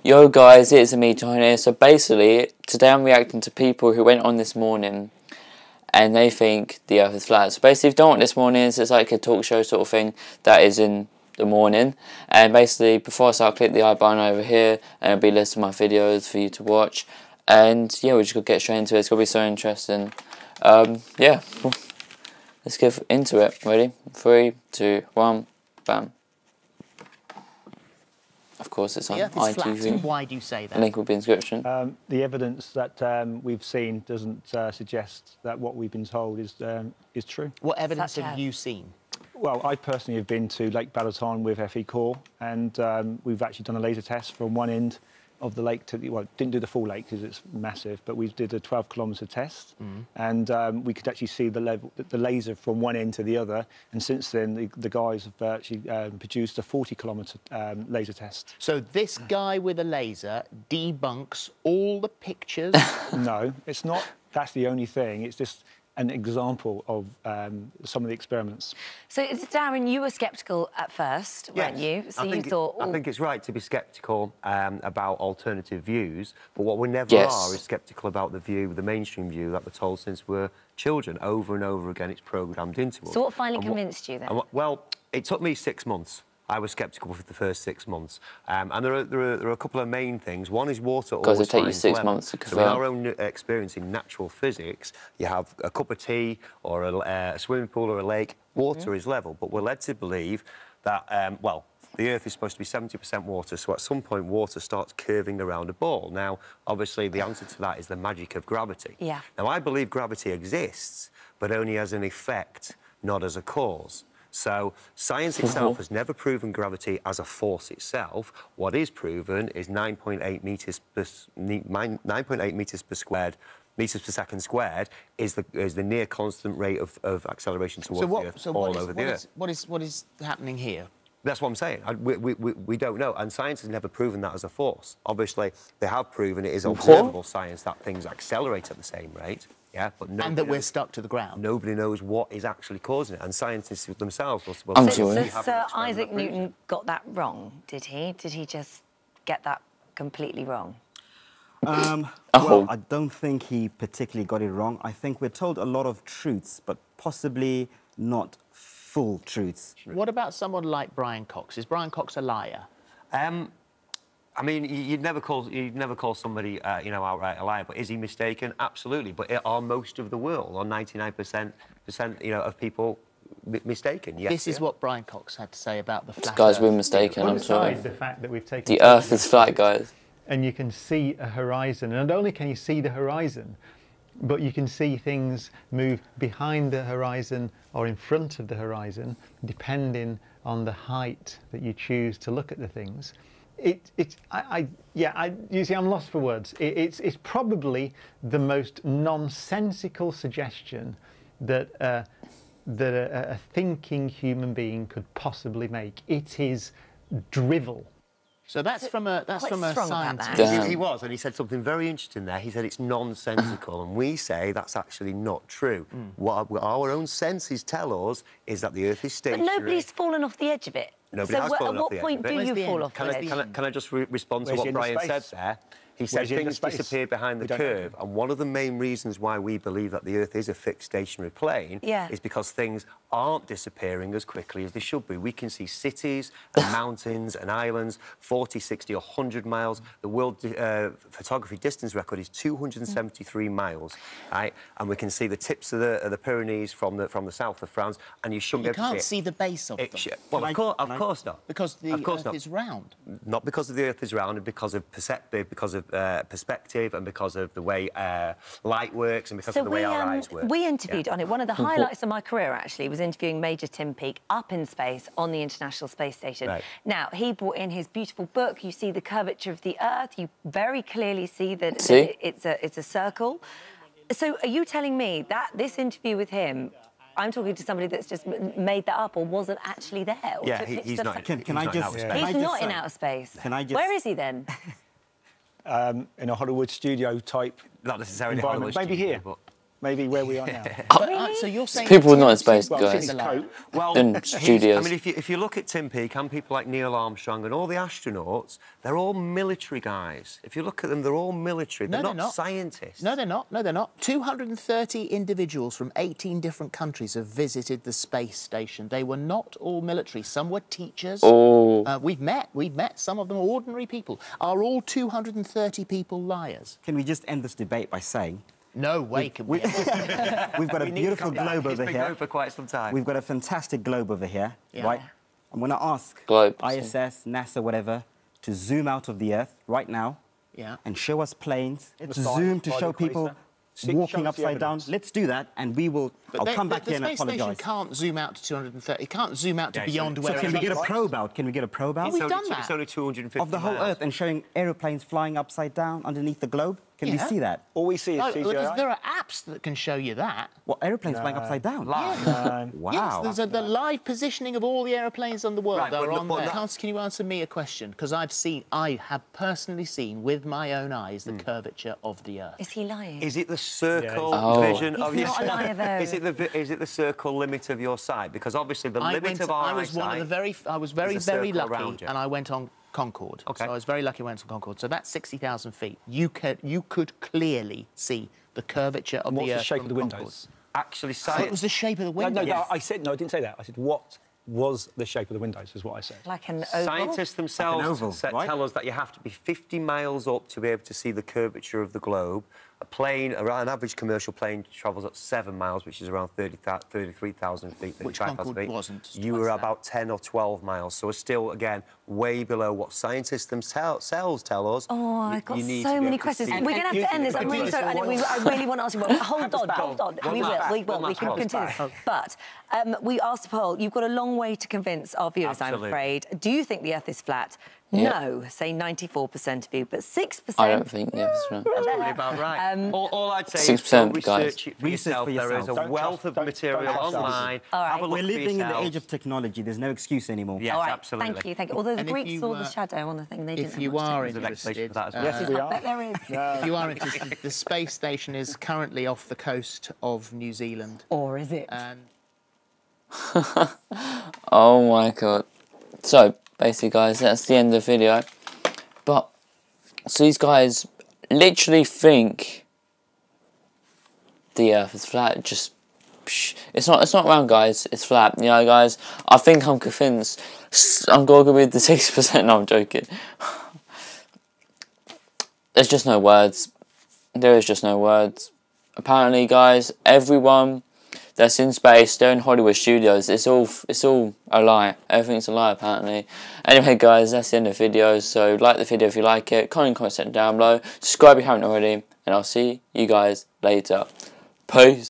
Yo guys, it's me, John here. So basically, today I'm reacting to people who went on this morning and they think the earth is flat. So basically, if you don't know what this morning is, it's like a talk show sort of thing that is in the morning. And basically, before I start, click the I button over here and it'll be a list of my videos for you to watch. And yeah, we're just going to get straight into it. It's going to be so interesting. Yeah, let's get into it. Ready? 3, 2, 1, bam. Of course, it's on ITV. Why do you say that? The link will be in the description. The evidence that we've seen doesn't suggest that what we've been told is true. What evidence have you seen? Well, I personally have been to Lake Balaton with FE Core, and we've actually done a laser test from one end of the lake to the, well, didn't do the full lake because it's massive, but we did a 12-kilometre test, and we could actually see the laser from one end to the other. And since then, the guys have actually produced a 40-kilometre laser test. So this guy with a laser debunks all the pictures? No, it's not. That's the only thing. It's just an example of some of the experiments. So, Darren, you were sceptical at first, weren't you? So you thought... I think it's right to be sceptical about alternative views, but what we never are is sceptical about the mainstream view that we're told since we're children. Over and over again, it's programmed into us. So what finally convinced you then? Well, it took me 6 months. I was sceptical for the first 6 months, and there are a couple of main things. One is water always Because it takes you 6 months to confirm. So in our own experience in natural physics, you have a cup of tea or a swimming pool or a lake. Water is level, but we're led to believe that well, the Earth is supposed to be 70% water, so at some point water starts curving around a ball. Now, obviously, the answer to that is the magic of gravity. Yeah. Now, I believe gravity exists, but only as an effect, not as a cause. So science itself has never proven gravity as a force itself. What is proven is 9.8 meters per second squared is the near constant rate of acceleration towards the Earth over the Earth. What is happening here? That's what I'm saying. We don't know, and science has never proven that as a force. Obviously, they have proven it is observable science that things accelerate at the same rate. Yeah, but and that we're stuck to the ground. Nobody knows what is actually causing it, and scientists themselves will So Sir Isaac Newton got that wrong, did he? Did he just get that completely wrong? Well, I don't think he particularly got it wrong. I think we're told a lot of truths, but possibly not full truths. What about someone like Brian Cox? Is Brian Cox a liar? I mean, you'd never call somebody, you know, outright a liar. But is he mistaken? Absolutely. But are most of the world, or 99%, you know, of people mistaken? Yes. This is what Brian Cox had to say about the flat Guys, Earth. we're mistaken. I'm sorry. The fact that we've taken the Earth is flat, guys. And you can see a horizon. And not only can you see the horizon, but you can see things move behind the horizon or in front of the horizon, depending on the height that you choose to look at the things. You see, I'm lost for words. It's probably the most nonsensical suggestion that a thinking human being could possibly make. It is drivel. So that's from a scientist. He was, and he said something very interesting there. He said it's nonsensical, and we say that's actually not true. What our own senses tell us is that the Earth is stationary. But nobody's fallen off the edge of it. Nobody has fallen off the edge of it. At what point do you fall off the edge? Can I just respond to what Brian said there? He said things disappear behind the curve, and one of the main reasons why we believe that the Earth is a fixed stationary plane is because things aren't disappearing as quickly as they should be. We can see cities and mountains and islands 40, 60 or 100 miles. The world photography distance record is 273 miles, right? And we can see the tips of the Pyrenees from the south of France, and you shouldn't be able to see it. You can't see the base of them. Well, of course not. Because the Earth is round. Not because of the Earth is round, and because of perspective, and because of the way light works, and because of the way our eyes work. We interviewed on it. One of the highlights of my career, actually, was interviewing Major Tim Peake up in space on the International Space Station. Right. Now, he brought in his beautiful book. You see the curvature of the Earth. You very clearly see that it's a circle. So are you telling me that this interview with him, I'm talking to somebody that's just made that up or wasn't actually there? Yeah, he's not. He's not in outer space. Where is he then? In a Hollywood studio type. Not necessarily Hollywood studio, maybe here. But maybe where we are now. So you're saying people not in space, guys. Well, in studios. I mean, if you look at Tim Peake and people like Neil Armstrong and all the astronauts, they're all military guys. If you look at them, they're all military. They're not scientists. No, they're not. No, they're not. 230 individuals from 18 different countries have visited the space station. They were not all military. Some were teachers. Oh. We've met some of them, ordinary people. Are all 230 people liars? Can we just end this debate by saying... No way can we. We've got a beautiful globe over here. It's been going for quite some time. We've got a fantastic globe over here, right? I'm going to ask ISS, NASA, whatever, to zoom out of the Earth right now and show us planes. Let's zoom to show people walking upside down. Let's do that, and we will... I'll come back here and apologise. The space station can't zoom out to 230. It can't zoom out to beyond where... So can we get a probe out? Can we get a probe out? We've done that. It's only 250 of the whole Earth and showing aeroplanes flying upside down underneath the globe? Can we see that? All we see is CGI. There are apps that can show you that. What, aeroplanes flying upside down? Wow. Yes, there's the live positioning of all the aeroplanes on the world that are on there. Can you answer me a question? Because I have personally seen with my own eyes the curvature of the Earth. Is he lying? Is it the circle vision of your sight? Is it the circle limit of your sight? Because obviously the limit of our eyesight... I was very lucky, and I went on Concorde. So I was very lucky I went on Concorde. So that's 60,000 feet. You could clearly see the curvature of the Earth. What's the shape of the windows? Actually, it was the shape of the windows. No, I didn't say that. I said, what was the shape of the windows, is what I said. Like an oval? Scientists themselves tell us that you have to be 50 miles up to be able to see the curvature of the globe. An average commercial plane travels at 7 miles, which is around 33,000 feet. Which Concorde wasn't. You were about 10 or 12 miles, so we're still, again, way below what scientists themselves tell us. Oh, I've got so many questions. We're going to have to end this. I'm really sorry. I really want to ask you, but hold on. We will. We can continue. But we asked the poll. You've got a long way to convince our viewers, I'm afraid. Do you think the Earth is flat? No, say 94% of you, but 6%... I don't think the Earth is flat. That's probably about right. All I'd say is go research it for yourself. There is a wealth of material online. Have a look We're living in the age of technology. There's no excuse anymore. Yes, absolutely. Thank you. Although the Greeks saw the shadow on the thing, they didn't If you are interested... Yes, we are. I bet there is. If you are interested, the space station is currently off the coast of New Zealand. Or is it? Oh my god. So, basically, guys, that's the end of the video. But, so these guys literally think the Earth is flat. Just, it's not round, guys. It's flat. You know, guys, I think I'm convinced. I'm going to go with the 6%. No, I'm joking. There's just no words. There is just no words. Apparently, guys, everyone that's in space, they're in Hollywood studios. It's all a lie. Everything's a lie, apparently. Anyway, guys, that's the end of the video. So like the video if you like it. Comment section down below. Subscribe if you haven't already. And I'll see you guys later. Peace.